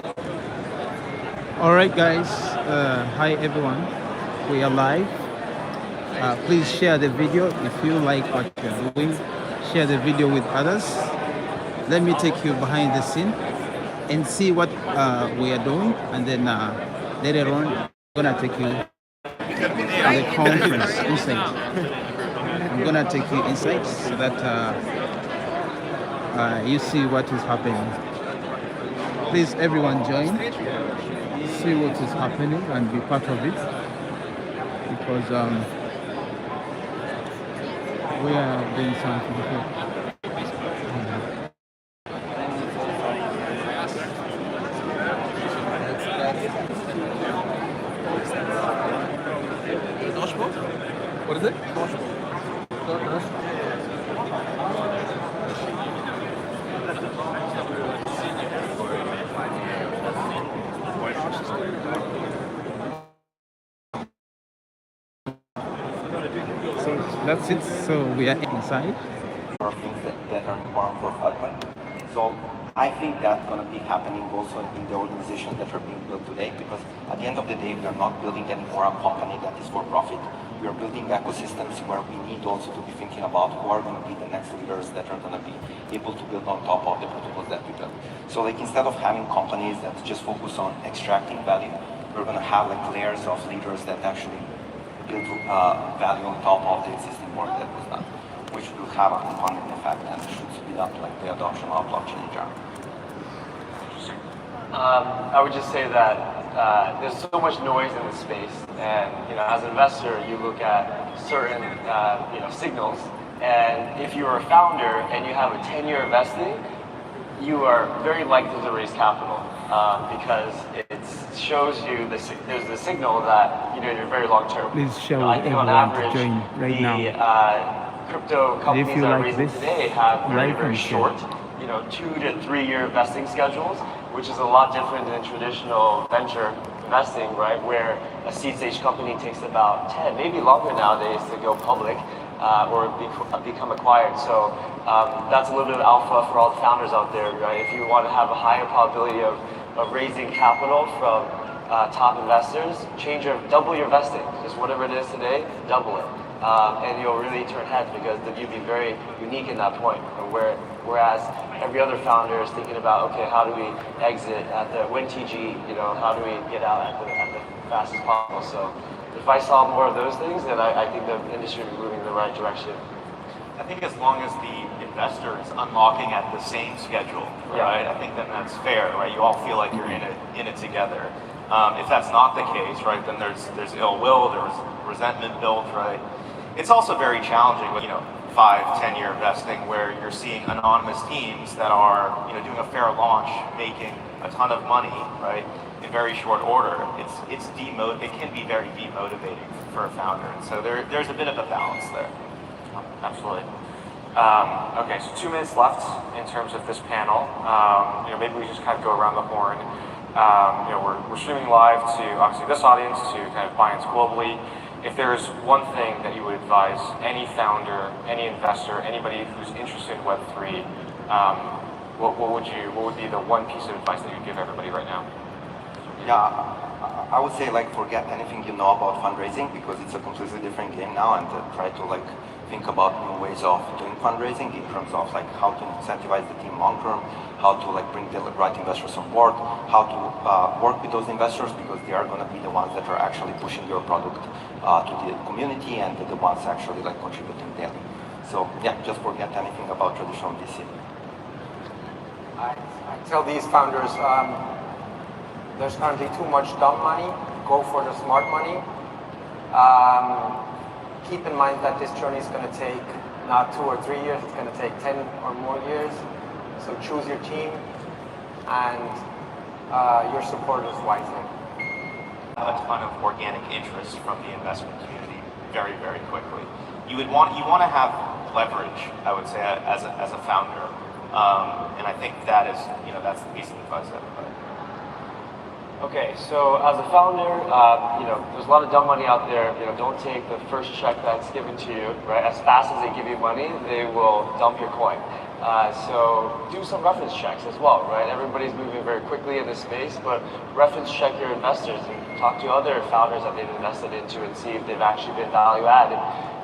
All right, guys. Hi, everyone. We are live. Please share the video if you like what you're doing. Share the video with others. Let me take you behind the scene and see what we are doing, and then later on, I'm gonna take you to the conference inside. I'm gonna take you inside so that you see what is happening. Please, everyone, join. See what is happening and be part of it because we are doing something here. What is it? So that's it. So we are inside. Or things that are important for Falcon. So I think that's going to be happening also in the organizations that are being built today, because at the end of the day, we are not building anymore a company that is for profit. We are building ecosystems where we need also to be thinking about who are going to be the next leaders that are going to be able to build on top of the protocols that we build. So like instead of having companies that just focus on extracting value, we're going to have like layers of leaders that actually build value on top of the existing work that was done, which will have a compounding effect and should speed up like the adoption of blockchain in general. I would just say that there's so much noise in the space, and as an investor, you look at certain signals, and if you're a founder and you have a 10-year vesting, you are very likely to raise capital because it shows you there's the signal that you're very long term. Please show I think on everyone to average, join right now. Crypto companies you that are like raising this, today have very, like very and share. short, 2 to 3 year vesting schedules, which is a lot different than traditional venture investing, right? Where a seed stage company takes about 10, maybe longer nowadays to go public or become acquired. So that's a little bit of alpha for all the founders out there, right? If you want to have a higher probability of raising capital from top investors, double your vesting, just whatever it is today, double it. And you'll really turn heads because you'll be very unique in that point. Whereas every other founder is thinking about, okay, how do we exit at the win TG? How do we get out at the fastest possible? So if I saw more of those things, then I think the industry would be moving in the right direction. I think as long as the investor is unlocking at the same schedule, right? I think then that's fair, right? You all feel like you're in it together. If that's not the case, right, then there's ill will, there's resentment built, right? It's also very challenging with 5-10 year investing where you're seeing anonymous teams that are doing a fair launch, making a ton of money, right, in very short order. It can be very demotivating for a founder, and so there's a bit of a balance there. Absolutely. Okay, so 2 minutes left in terms of this panel. Maybe we just kind of go around the horn. We're streaming live to obviously this audience, to kind of Binance globally. If there's one thing that you would advise any founder, any investor, anybody who's interested in Web3, what would be the one piece of advice that you'd give everybody right now? Yeah, I would say like forget anything you know about fundraising, because it's a completely different game now, and try to like think about new ways of doing fundraising in terms of like how to incentivize the team long term, how to like bring the right investors on board, how to work with those investors, because they are going to be the ones that are actually pushing your product to the community, and the ones actually like contributing daily. So yeah, just forget anything about traditional VC. I tell these founders, there's currently too much dumb money. Go for the smart money. Keep in mind that this journey is going to take not 2 or 3 years, it's going to take 10 or more years. So choose your team and your supporters wisely. A ton of organic interest from the investment community very, very quickly. You want to have leverage, I would say, as a founder, and I think that is that's the piece of advice that I. Okay, so as a founder, there's a lot of dumb money out there. Don't take the first check that's given to you, right? As fast as they give you money, they will dump your coin. So do some reference checks as well, right? Everybody's moving very quickly in this space, but reference check your investors and talk to other founders that they've invested into and see if they've actually been value added.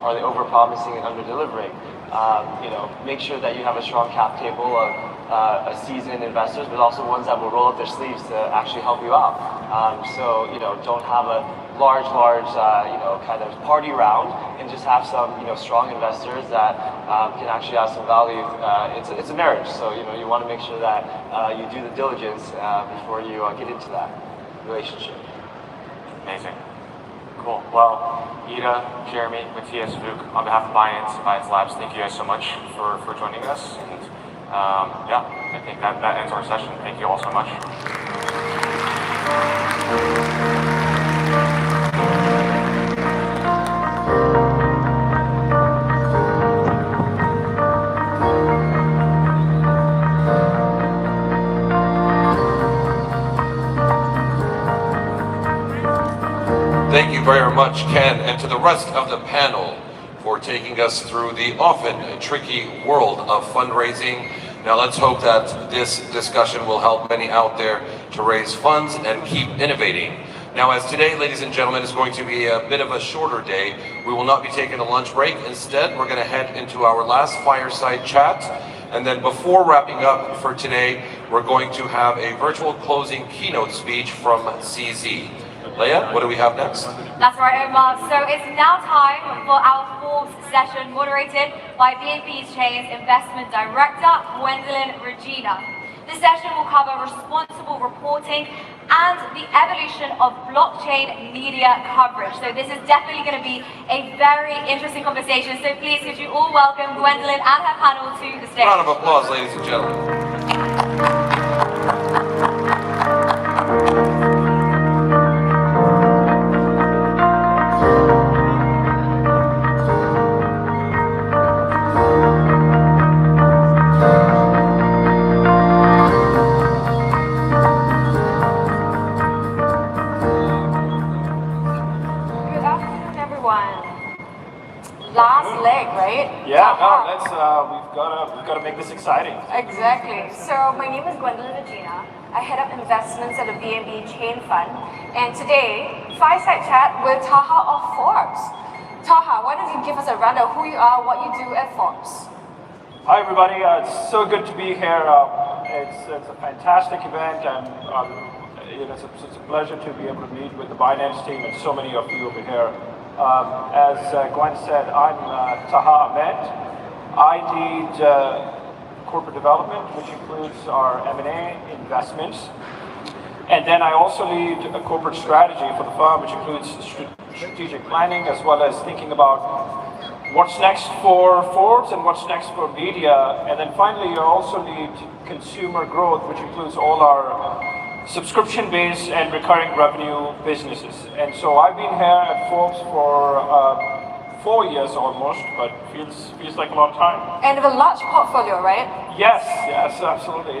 Are they over-promising and under-delivering? Make sure that you have a strong cap table of seasoned investors, but also ones that will roll up their sleeves to actually help you out. Don't have a large, kind of party round, and just have some, strong investors that can actually add some value. It's a marriage, so you want to make sure that you do the diligence before you get into that relationship. Amazing. Cool. Well, Ida, Jeremy, Matthias, Vuk, on behalf of Binance Labs, thank you guys so much for joining us. And I think that ends our session. Thank you all so much. Thank you very much, Ken, and to the rest of the panel for taking us through the often tricky world of fundraising. Now let's hope that this discussion will help many out there to raise funds and keep innovating. Now, as today, ladies and gentlemen, is going to be a bit of a shorter day, we will not be taking a lunch break. Instead, we're going to head into our last fireside chat. And then before wrapping up for today, we're going to have a virtual closing keynote speech from CZ. Leia, what do we have next? That's right, Omar. So it's now time for our fourth session, moderated by BNP Chain's Investment Director, Gwendolyn Regina. This session will cover responsible reporting and the evolution of blockchain media coverage. So this is definitely going to be a very interesting conversation. So please, could you all welcome Gwendolyn and her panel to the stage. Round of applause, ladies and gentlemen. Last leg, right? Yeah, no, we've got to make this exciting. Exactly. So my name is Gwendolyn Regina. I head up investments at the BNB Chain Fund. And today, fireside chat with Taha of Forbes. Taha, why don't you give us a rundown of who you are, what you do at Forbes? Hi everybody, it's so good to be here. It's a fantastic event, and it's a pleasure to be able to meet with the Binance team and so many of you over here. As Gwen said, I'm Taha Ahmed. I lead corporate development, which includes our M&A investments. And then I also lead a corporate strategy for the firm, which includes strategic planning, as well as thinking about what's next for Forbes and what's next for media. And then finally, I also lead consumer growth, which includes all our subscription-based and recurring revenue businesses. And so I've been here at Forbes for 4 years almost, but feels like a long time. And with a large portfolio, right? Yes, absolutely.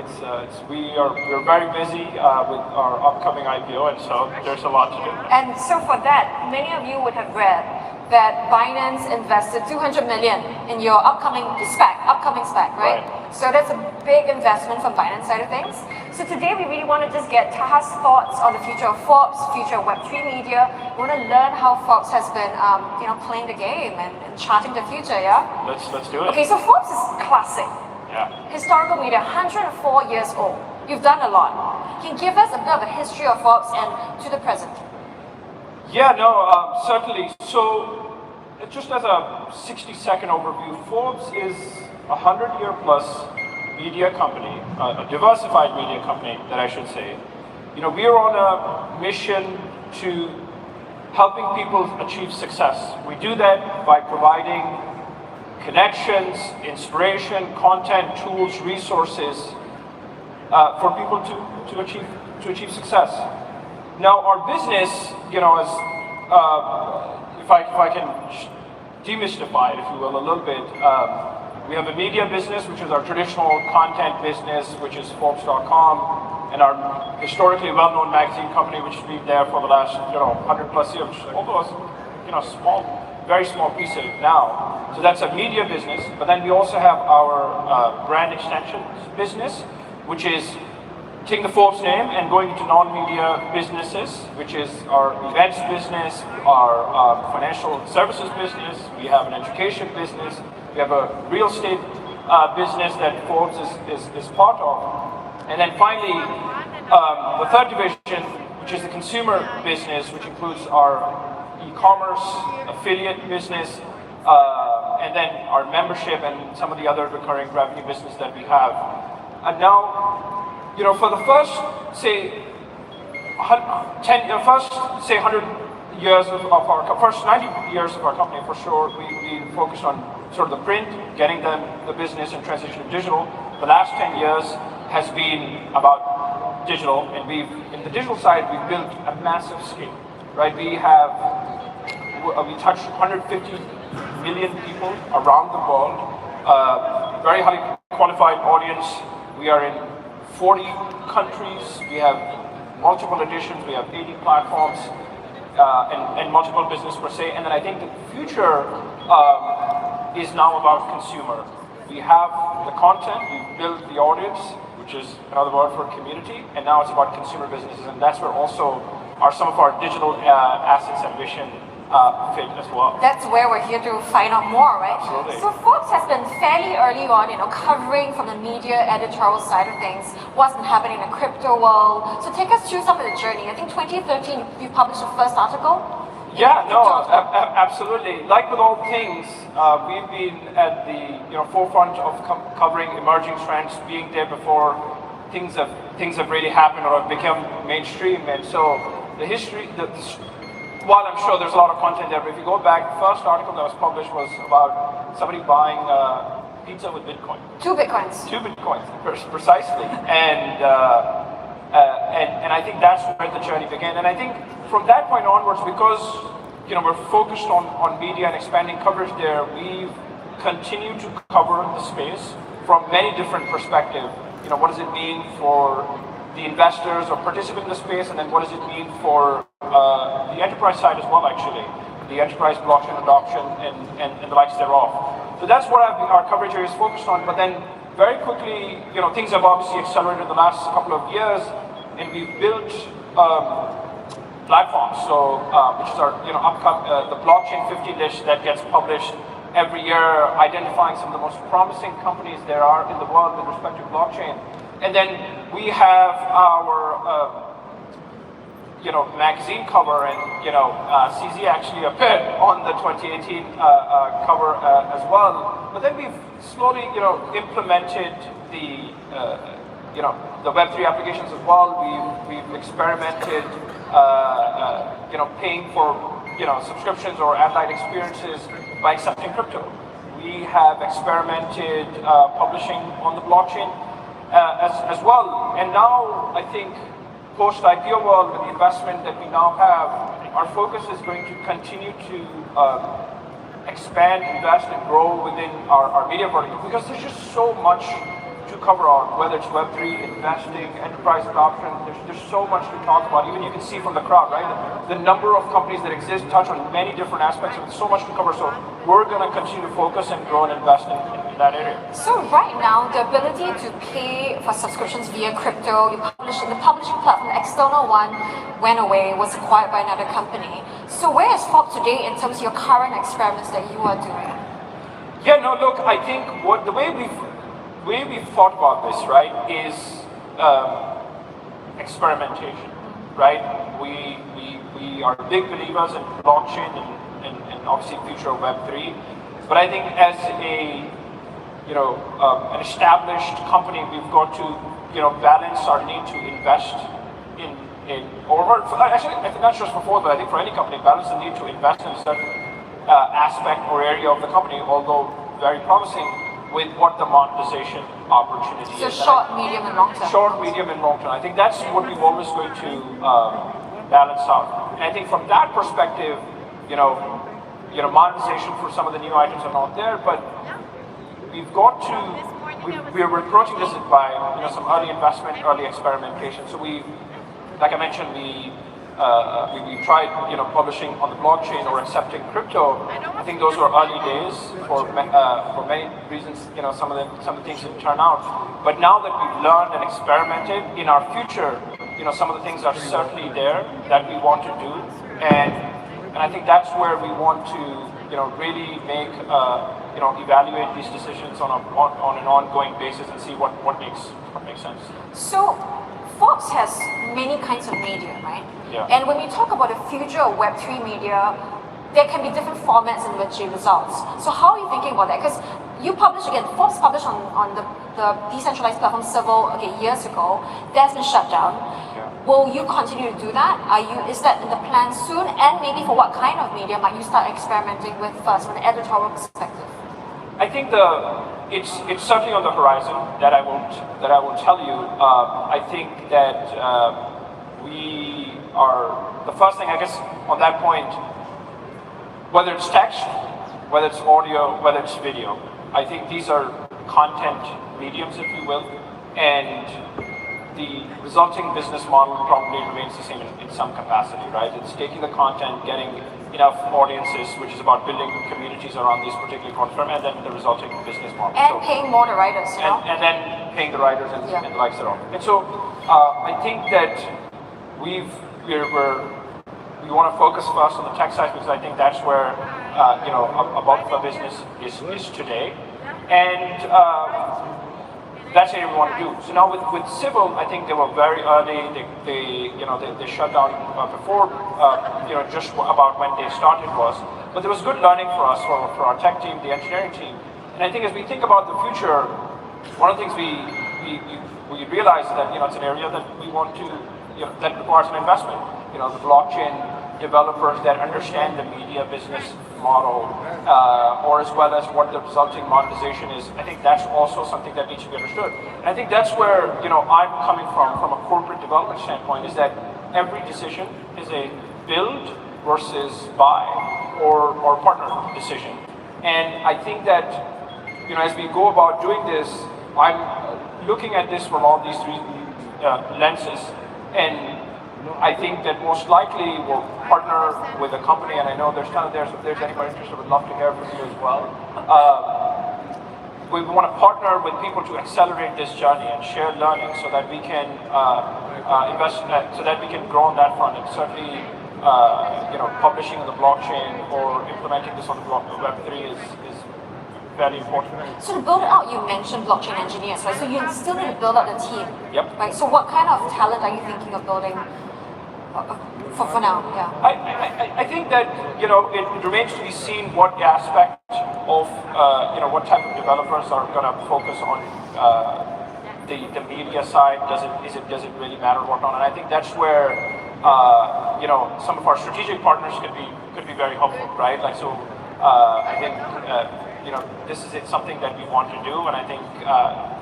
We're very busy with our upcoming IPO, and so there's a lot to do. And so for that, many of you would have read that Binance invested $200 million in your upcoming SPAC, right? So that's a big investment from Binance side of things. So today we really want to just get Taha's thoughts on the future of Forbes, future of Web3 media. We want to learn how Forbes has been, playing the game and charting the future. Yeah. Let's do it. Okay, so Forbes is classic. Yeah. Historical media, 104 years old. You've done a lot. Can you give us a bit of a history of Forbes and to the present? Yeah, no, certainly. So, just as a 60-second overview, Forbes is a 100-year-plus media company, a diversified media company, that I should say. We are on a mission to helping people achieve success. We do that by providing connections, inspiration, content, tools, resources for people to achieve success. Now, our business, as if I can demystify it, if you will, a little bit, we have a media business, which is our traditional content business, which is Forbes.com, and our historically well-known magazine company, which has been there for the last 100+ years, although a very small piece of it now. So that's a media business, but then we also have our brand extensions business, which is taking the Forbes name and going into non-media businesses, which is our events business, our financial services business, we have an education business, we have a real estate business that Forbes is part of. And then finally, the third division, which is the consumer business, which includes our e-commerce, affiliate business, and then our membership and some of the other recurring revenue business that we have. And now, for the first, say, 100 years of our, first 90 years of our company, for sure, we focused on sort of the print, getting the business and transition to digital. The last 10 years has been about digital, and in the digital side, we've built a massive scale, right? We touch 150 million people around the world, very highly qualified audience. We are in 40 countries, we have multiple editions, we have 80 platforms, and multiple business per se. And then I think the future is now about consumer. We have the content, we've built the audience, which is another word for community, and now it's about consumer businesses, and that's where also some of our digital assets and vision fit as well. That's where we're here to find out more, right? Absolutely. So Forbes has been fairly early on, covering from the media editorial side of things, what's been happening in the crypto world. So take us through some of the journey. I think 2013, you published the first article. Yeah, no, absolutely. Like with all things, we've been at the forefront of covering emerging trends, being there before things have really happened or have become mainstream. And so the history, while I'm sure there's a lot of content there, but if you go back, the first article that was published was about somebody buying pizza with Bitcoin. 2 Bitcoins. 2 Bitcoins, precisely. And I think that's where the journey began. And I think from that point onwards, because we're focused on media and expanding coverage there, we've continued to cover the space from many different perspectives. What does it mean for the investors or participants in the space, and then what does it mean for the enterprise side as well, actually, the enterprise blockchain adoption and the likes thereof. So that's what our coverage area is focused on. But then very quickly, things have obviously accelerated the last couple of years, and we've built platforms. So which is our the blockchain 50 list that gets published every year, identifying some of the most promising companies there are in the world with respect to blockchain. And then we have our magazine cover, and CZ actually appeared on the 2018 cover as well. But then we've slowly implemented the Web3 applications as well. We've experimented paying for subscriptions or ad-light experiences by accepting crypto. We have experimented publishing on the blockchain as well. And now I think post-IPO world, with the investment that we now have, our focus is going to continue to expand, invest, and grow within our media vertical, because there's just so much to cover on, whether it's Web3, investing, enterprise adoption. There's so much to talk about. Even you can see from the crowd, right? The number of companies that exist touch on many different aspects, and so much to cover. So we're going to continue to focus and grow and invest in that area. So right now, the ability to pay for subscriptions via crypto, the publishing platform, the external one, went away, was acquired by another company. So where is Forbes today in terms of your current experiments that you are doing? Yeah, no, look, I think the way we've thought about this, right, is experimentation, right? We are big believers in blockchain and obviously future of Web3, but I think as an established company, we've got to balance our need to invest actually not just for Ford, but I think for any company, balance the need to invest in a certain aspect or area of the company, although very promising, with what the monetization opportunity is. So short, medium, and long term. Short, medium, and long term. I think that's what we've always going to balance out. And I think from that perspective, monetization for some of the new items are not there, but we've got to. We're approaching this by some early investment, early experimentation. So like I mentioned, we we tried, publishing on the blockchain or accepting crypto. I think those were early days for many reasons. Some of the things didn't turn out. But now that we've learned and experimented, in our future, some of the things are certainly there that we want to do, and I think that's where we want to, really make, evaluate these decisions on an ongoing basis and see what makes sense. So, Forbes has many kinds of media, right? Yeah. And when we talk about the future of Web3 media, there can be different formats in which it results. So how are you thinking about that? Because you publish, again, Forbes published on the decentralized platform several years ago. That's been shut down. Yeah. Will you continue to do that? Is that in the plan soon? And maybe for what kind of media might you start experimenting with first from an editorial perspective? I think it's certainly on the horizon. That I will tell you. I think that we are the first thing, I guess, on that point. Whether it's text, whether it's audio, whether it's video, I think these are content mediums, if you will, and the resulting business model probably remains the same in some capacity, right? It's taking the content, getting enough audiences, which is about building communities around these particular content, and then the resulting business model. And paying more the writers, and then paying the writers and the likes thereof. And so I think that we want to focus first on the tech side, because I think that's where a bulk of the business is today, and that's what we want to do. So now with Civil, I think they were very early. They shut down before just about when they started was. But there was good learning for us, for our tech team, the engineering team. And I think as we think about the future, one of the things we realize that it's an area that we want to that requires an investment. The blockchain developers that understand the media business model, or as well as what the resulting monetization is. I think that's also something that needs to be understood. And I think that's where I'm coming from a corporate development standpoint, is that every decision is a build versus buy or partner decision. And I think that as we go about doing this, I'm looking at this from all these three lenses, and I think that most likely we'll partner with a company, and I know there's if there's anybody interested, would love to hear from you as well. We want to partner with people to accelerate this journey and share learning so that we can invest, so that we can grow on that front. And certainly, publishing on the blockchain or implementing this on the Web3 is very important. So to build it out, you mentioned blockchain engineers, right? So you still need to build out the team. Yep. Right. So what kind of talent are you thinking of building? For now, yeah. I think that it remains to be seen what aspect of what type of developers are going to focus on the media side. Does it really matter or whatnot? And I think that's where some of our strategic partners could be very helpful, right? Like so, I think this is something that we want to do, and I think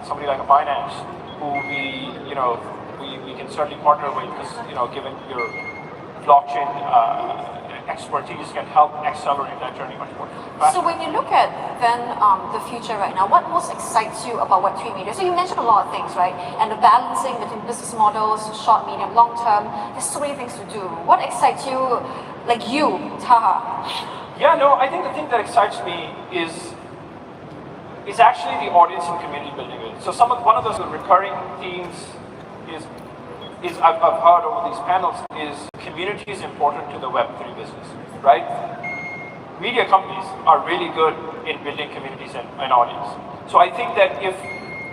somebody like a Binance, who we can certainly partner with, because given your blockchain expertise, can help accelerate that journey much more faster. So when you look at then the future right now, what most excites you about Web3 media? So you mentioned a lot of things, right? And the balancing between business models, short, medium, long term. There's so many things to do. What excites you, like you, Taha? Yeah, no, I think the thing that excites me is actually the audience and community building. So one of those recurring themes is I've heard over these panels is community is important to the Web3 business, right? Media companies are really good in building communities and audience. So I think that if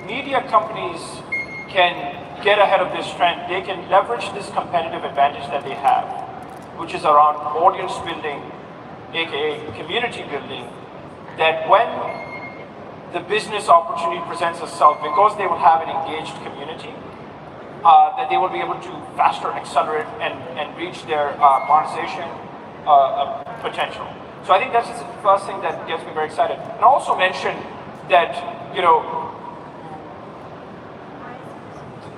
media companies can get ahead of this trend, they can leverage this competitive advantage that they have, which is around audience building, aka community building, that when the business opportunity presents itself, because they will have an engaged community, that they will be able to faster accelerate and reach their monetization potential. So I think that's the first thing that gets me very excited. And I also mention that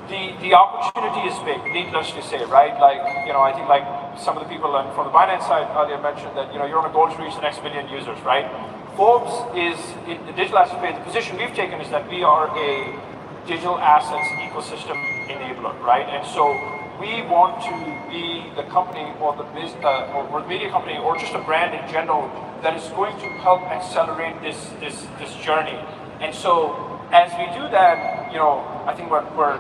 the opportunity is big, needless to say, right? Like I think like some of the people from the Binance side earlier mentioned that you're on a goal to reach the next billion users, right? Forbes is in the digital asset space. The position we've taken is that we are a digital assets ecosystem enabler, right? And so we want to be the company or the or media company or just a brand in general that is going to help accelerate this journey. And so as we do that, I think we're